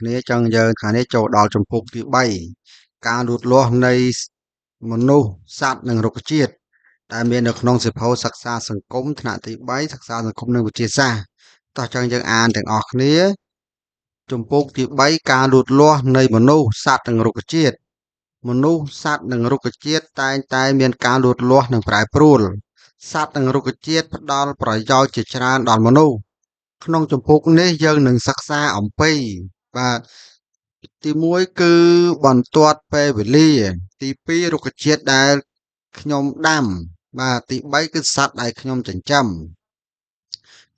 គ្នាចឹងយើងខាងនេះចូលដល់ជំពូកទី3ការលូតលាស់នៃមនុស្សសត្វនិងរុក្ខជាតិដែលមាននៅក្នុងសៀវភៅសិក្សាសង្គមថ្នាក់ទី3សិក្សាសង្គមនិងវិទ្យាសាស្ត្រតោះចឹងយើងអានទាំងអស់គ្នាជំពូកទី3ការលូតលាស់នៃមនុស្សសត្វនិងរុក្ខជាតិមនុស្សសត្វនិងរុក្ខជាតិតែងតែមានការលូតលាស់និងប្រែប្រួលសត្វនិងរុក្ខជាតិផ្ដល់ប្រយោជន៍ជាច្រើនដល់មនុស្សក្នុងជំពូកនេះយើងនឹងសិក្សាអំពីបាទទី1គឺបន្ទាត់ពេលវេលាទី2រុក្ខជាតិដែលខ្ញុំដាំបាទទី3គឺសត្វដែលខ្ញុំចិញ្ចឹម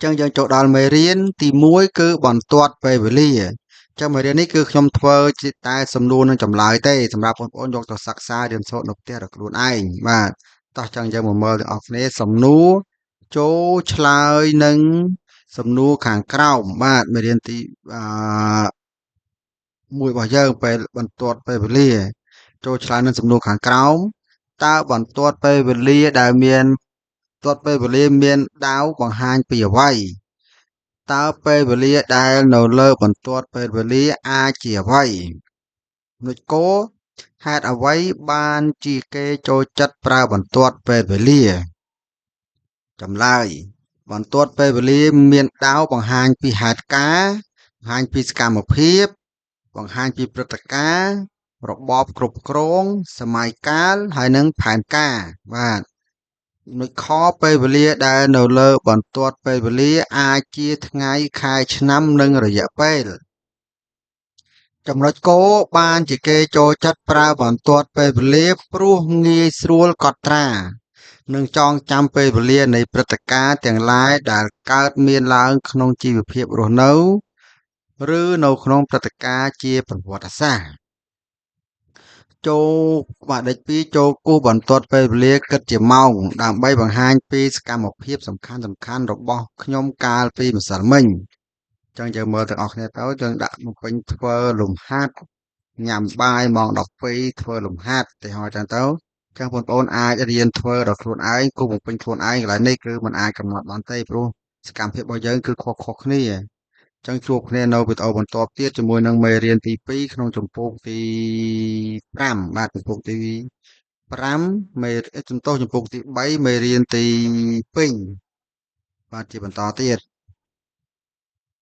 ចឹងយើងចូលដល់មេរៀនទី1គឺបន្ទាត់ពេលវេលាចឹងមេរៀននេះគឺខ្ញុំធ្វើជាតែសំណួរនិងចម្លើយទេសម្រាប់បងប្អូនយកទៅសិក្សារៀនសូត្រនៅផ្ទះរបស់ខ្លួនឯងបាទតោះចឹងយើងមកមើលទាំងអស់គ្នាសំណួរចូលឆ្លើយនឹងសំណួរខាងក្រោមបាទមេរៀនទីមួយរបស់យើងពេលបន្ទាត់ពេលវេលាចូលឆ្លើយនឹងសំណួរខាងក្រោមតើបន្ទាត់ពេលវេលាដែលមានបន្ទាត់ពេលវេលាមានដាវបង្ហាញពីអ្វីតើពេលវេលាដែលនៅលើបន្ទាត់ពេលវេលាអាចជាអ្វីនុចគោហេតុអ្វីបានជាគេចូលចិត្តប្រើបន្ទាត់ពេលវេលាចម្លើយបន្ទាត់ពេលវេលាមានដាវបង្ហាញពីហេតុការណ៍បង្ហាញពីសកម្មភាពបង្ហាញពីព្រឹត្តិការណ៍របបគ្រប់គ្រងសម័យកាលហើយនិងផែនការបាទនុចខពេលវេលាដែលនៅលើបន្ទាត់ពេលវេលាអាចជាថ្ងៃខែឆ្នាំនិងរយៈពេលចំណុចគោបានជាគេចូលចិត្តប្រើបន្ទាត់ពេលវេលាព្រោះងាយស្រួលកត់ត្រានិងចងចាំពេលវេលានៃព្រឹត្តិការណ៍ទាំងឡាយដែលកើតមានឡើងក្នុងជីវភាពរស់នៅឬនៅក្នុងព្រឹត្តិការណ៍ជាប្រវត្តិសាស្ត្រចូលបាទដេច2ចូលគូសបន្ទាត់ពេលវេលាគិតជាម៉ោងដើម្បីបង្ហាញពីសកម្មភាពសំខាន់របស់ខ្ញុំកាលពីម្សិលមិញអញ្ចឹងយើងមើលទាំងអស់គ្នាទៅយើងដាក់មកពេញធ្វើលំហាត់ញ៉ាំបាយម៉ោង12ធ្វើលំហាត់ទៅហើយចឹងទៅចឹងបងប្អូនអាចរៀនធ្វើដល់ខ្លួនឯងគូបំពេញខ្លួនឯងកន្លែងនេះគឺมันអាចកំណត់បានទេព្រោះសកម្មភាពរបស់យើងគឺខុសៗគ្នាចឹងជួបគ្នានៅវីដេអូបន្ទាប់ទៀតជាមួយនឹងមេរៀនទី2ក្នុងជំពូកទី5បាទជំពូកទី5មេជំពូកទី3មេរៀនទី2បាទជាបន្តទៀត